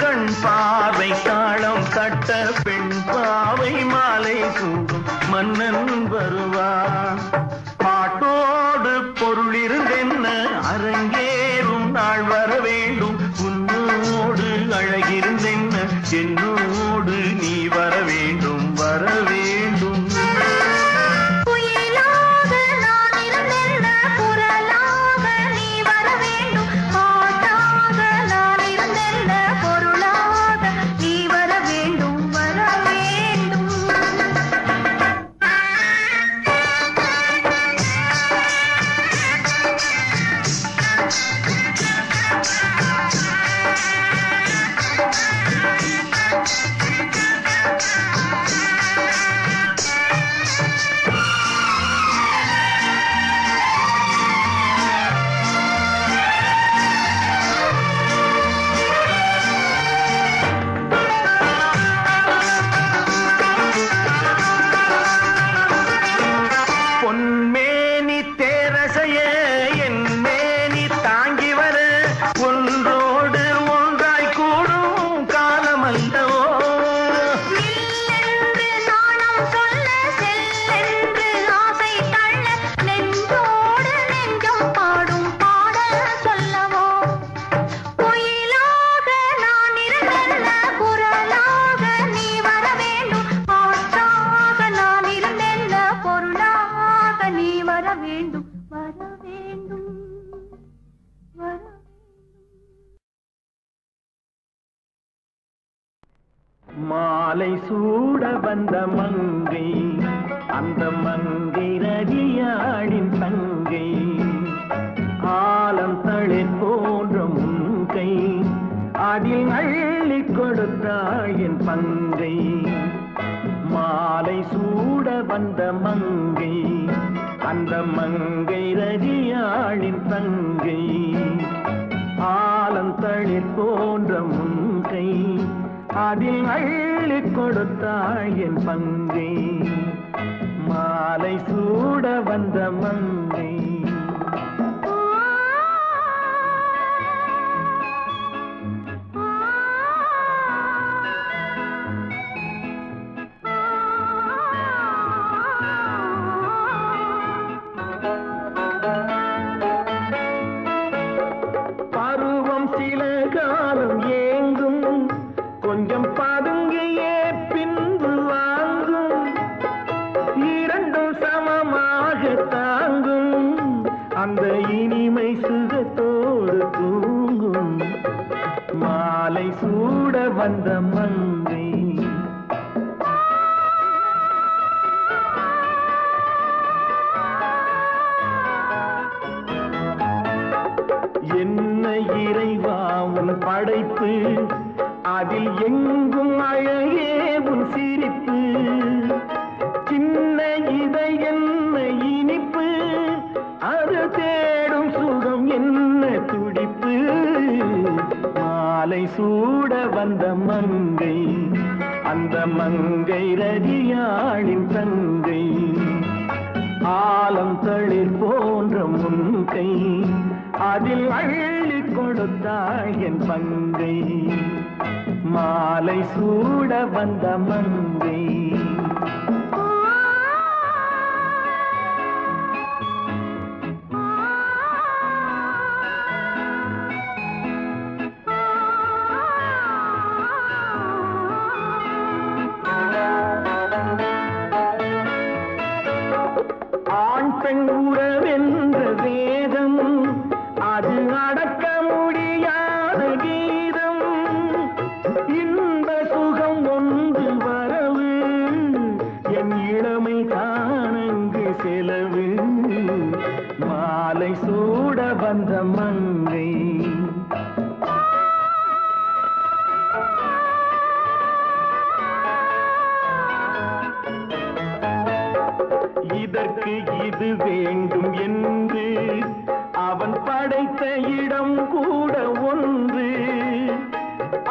கண் பார்வை தாளம் தட்ட பெண் பாவை மாலை சூடும் மன்னன் வருவான். பாட்டோடு பொருள் இருந்தென்ன அரங்கேறும் நாள் வர வேண்டும். உன்னோடு அழகிருந்தென்ன என்னோடு நீ வர வேண்டும் வர வேண்டும். மாலை சூட வந்த மங்கை அந்த மங்கை ரதியாடின் தங்கை. ஆலம் தளிர் போன்ற முன்கை அதில் அள்ளி கொடுத்தாள் என் பங்கை. மாலை சூட வந்த மங்கை அந்த மங்கை ரதியாடின் தங்கை. ஆலம் தளிர் போன்ற முன்கை அதில் அள்ளி கொடுத்தாள் என் பங்கை. மாலை சூட வந்த மங்கை. பருவம் சில காலம் ஏங்கும் கொஞ்சம் பதுங்கியே பின்பு வாங்கும். இரண்டும் சமமாக தாங்கும் அந்த இனிமை சுகத்தோடு தூங்கும். மாலை சூட வந்த மங்கை. என்ன இறைவா உன் படைப்பு அதில் எங்கும் அழகே உன் சிரிப்பு. சின்ன இதை என்ன இனிப்பு அது தேடும் சுகம் என்ன துடிப்பு. மாலை சூட வந்த மங்கை அந்த மங்கை ரதியாளின் தங்கை. ஆலம் தளிர் போன்ற முன்கை அதில் அள்ளி கொடுத்தாள் என் பங்கை. மாலை சூட வந்த மங்கை. ஆண் பெண் உறவென்ற வேதம் அது அடக்க முடியாத கீதம். இன்ப சுகம் ஒன்று வரவு என் இளமை தானங்கு செலவு. மாலை சூட வந்த மங்கை. இதற்கு இது வேண்டும் என்று அவன் படைத்த இடம் கூட ஒன்று.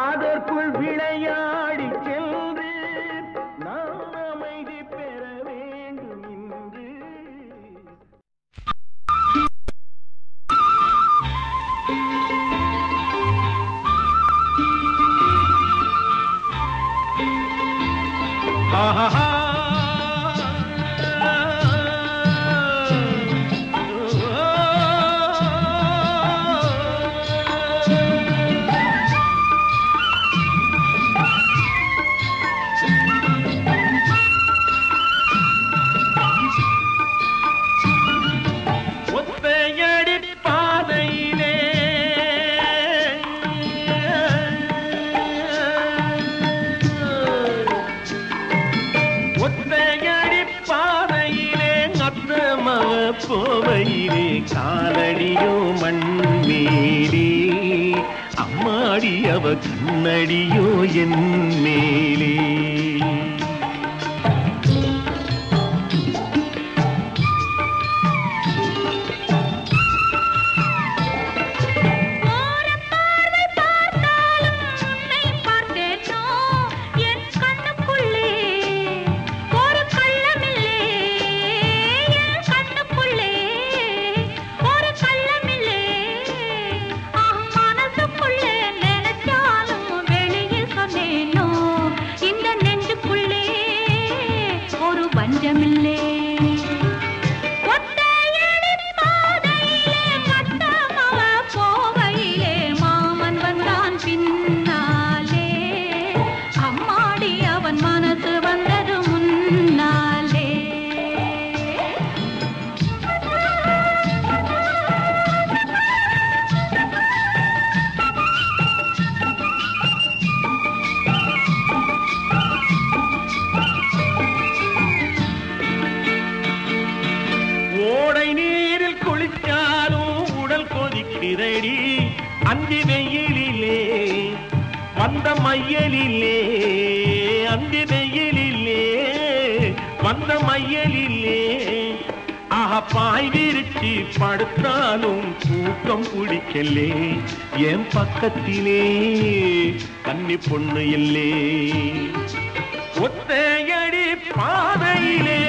அதற்குள் விளையாடி சென்று நாம் அமைதி பெற வேண்டும் என்று. போவையிலே காலடியோ மண்மேலே அம்மாடி அவ கண்ணடியோ என் மேலே அந்தி வெயிலிலே வந்த மையலிலே அந்தி வெயிலிலே வந்த மையலிலே பாய் விரிச்சி படுத்தாலும் தூக்கம் பிடிக்கலே என் பக்கத்திலே கன்னி பொண்ணு இல்லே ஒத்தையடி பாதையிலே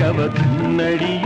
அவ கண்ணடியோ